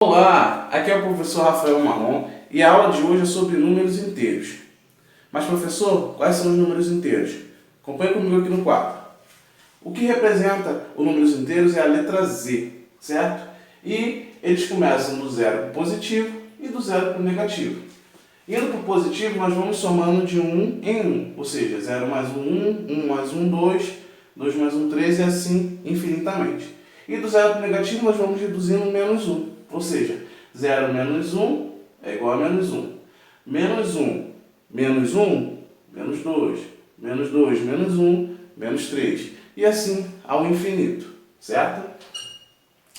Olá, aqui é o professor Rafael Marrom e a aula de hoje é sobre números inteiros. Mas professor, quais são os números inteiros? Acompanhe comigo aqui no quadro. O que representa os números inteiros é a letra Z, certo? E eles começam do zero para o positivo e do zero para o negativo. Indo para o positivo, nós vamos somando de 1 em 1, ou seja, 0 mais 1, 1, 1 mais 1, 2, 2 mais 1, 3 e assim infinitamente. E do zero para o negativo, nós vamos reduzindo menos 1. Ou seja, 0 menos 1 é igual a menos 1. Menos 1, menos 1, menos 2. Menos 2, menos 1, menos 3. E assim ao infinito, certo?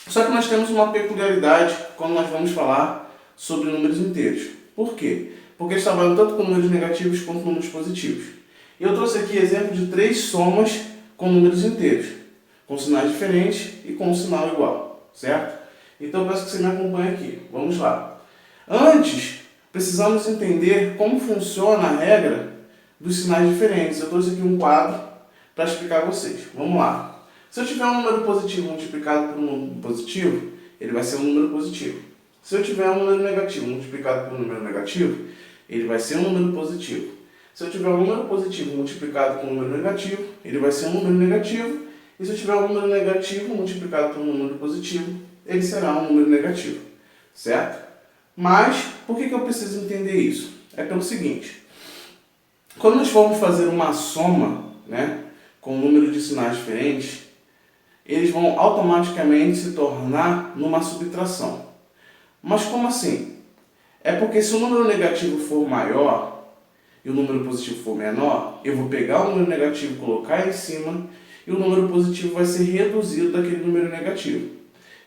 Só que nós temos uma peculiaridade quando nós vamos falar sobre números inteiros. Por quê? Porque eles trabalham tanto com números negativos quanto com números positivos. Eu trouxe aqui exemplo de 3 somas com números inteiros, com sinais diferentes e com um sinal igual, certo? Então eu peço que você me acompanhe aqui. Vamos lá. Antes, precisamos entender como funciona a regra dos sinais diferentes. Eu trouxe aqui um quadro para explicar a vocês. Vamos lá. Se eu tiver um número positivo multiplicado por um número positivo, ele vai ser um número positivo. Se eu tiver um número negativo multiplicado por um número negativo, ele vai ser um número positivo. Se eu tiver um número positivo multiplicado por um número negativo, ele vai ser um número negativo. E se eu tiver um número negativo multiplicado por um número positivo, ele será um número negativo, certo? Mas, por que eu preciso entender isso? É pelo seguinte, quando nós formos fazer uma soma, com um número de sinais diferentes, eles vão automaticamente se tornar numa subtração. Mas como assim? É porque se o número negativo for maior e o número positivo for menor, eu vou pegar o número negativo e colocar em cima e o número positivo vai ser reduzido daquele número negativo.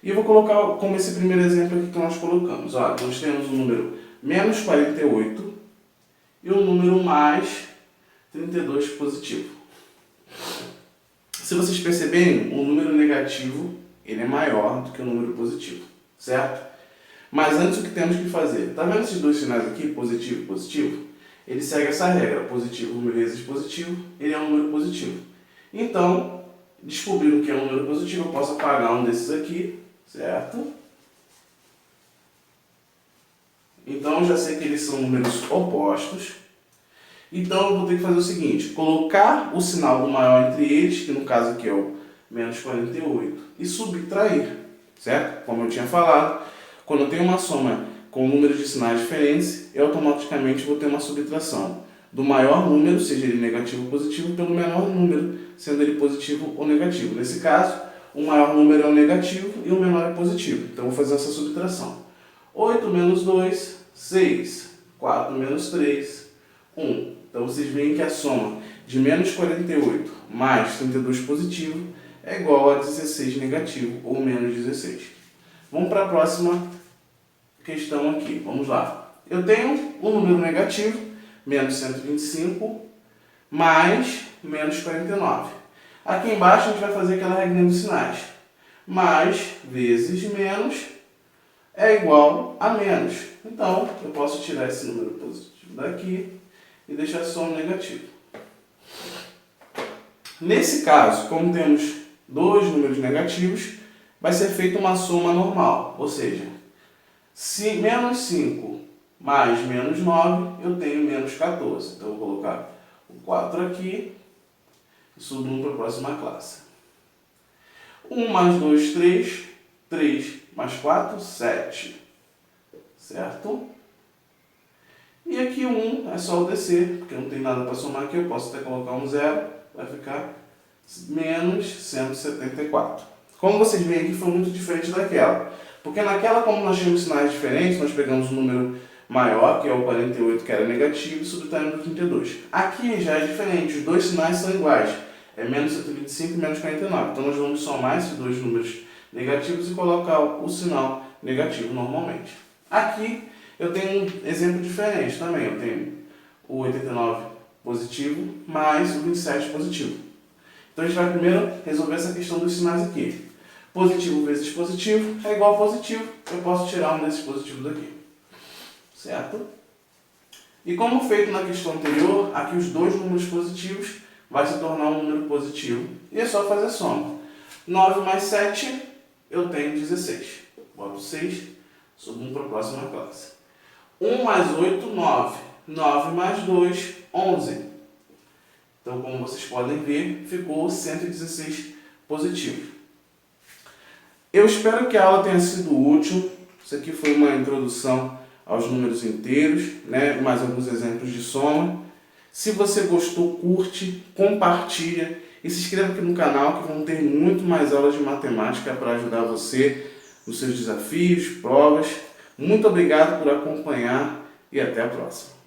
E eu vou colocar como esse primeiro exemplo aqui que nós colocamos. Olha, nós temos o número menos 48 e o número mais 32 positivo. Se vocês perceberem, o número negativo ele é maior do que o número positivo, certo? Mas antes o que temos que fazer? Está vendo esses dois sinais aqui, positivo e positivo? Ele segue essa regra, positivo vezes positivo, ele é um número positivo. Então, descobrindo que é um número positivo, eu posso apagar um desses aqui, certo? Então eu já sei que eles são números opostos. Então eu vou ter que fazer o seguinte, colocar o sinal do maior entre eles, que no caso aqui é o menos 48, e subtrair, certo? Como eu tinha falado, quando eu tenho uma soma com números de sinais diferentes, eu automaticamente vou ter uma subtração do maior número, seja ele negativo ou positivo, pelo menor número, sendo ele positivo ou negativo. Nesse caso, o maior número é o negativo e o menor é positivo. Então, eu vou fazer essa subtração. 8 menos 2, 6. 4 menos 3, 1. Então, vocês veem que a soma de menos 48 mais 32 positivo é igual a 16 negativo ou menos 16. Vamos para a próxima questão aqui. Vamos lá. Eu tenho um número negativo, menos 125, mais menos 49. Aqui embaixo a gente vai fazer aquela regrinha dos sinais. Mais vezes menos é igual a menos. Então, eu posso tirar esse número positivo daqui e deixar só um negativo. Nesse caso, como temos dois números negativos, vai ser feita uma soma normal. Ou seja, se menos 5 mais menos 9, eu tenho menos 14. Então, eu vou colocar o 4 aqui e subo para a próxima classe. 1 mais 2, 3. 3 mais 4, 7. Certo? E aqui 1 é só o descer, porque não tem nada para somar aqui. Eu posso até colocar um 0, vai ficar menos 174. Como vocês veem aqui, foi muito diferente daquela. Porque naquela, como nós tínhamos sinais diferentes, nós pegamos um número maior, que é o 48, que era negativo, e subtraímos o 32. Aqui já é diferente, os dois sinais são iguais. É menos 125 e menos 49. Então nós vamos somar esses dois números negativos e colocar o sinal negativo normalmente. Aqui eu tenho um exemplo diferente também. Eu tenho o 89 positivo mais o 27 positivo. Então a gente vai primeiro resolver essa questão dos sinais aqui. Positivo vezes positivo é igual a positivo. Eu posso tirar um desses positivos daqui. Certo? E como feito na questão anterior, aqui os dois números positivos vai se tornar um número positivo. E é só fazer soma. 9 mais 7, eu tenho 16. Boto 6 Subo para a próxima classe. 1 mais 8, 9. 9 mais 2, 11. Então, como vocês podem ver, ficou 116 positivo. Eu espero que a aula tenha sido útil. Isso aqui foi uma introdução aos números inteiros, né? Mais alguns exemplos de soma. Se você gostou, curte, compartilha e se inscreva aqui no canal que vão ter muito mais aulas de matemática para ajudar você nos seus desafios, provas. Muito obrigado por acompanhar e até a próxima.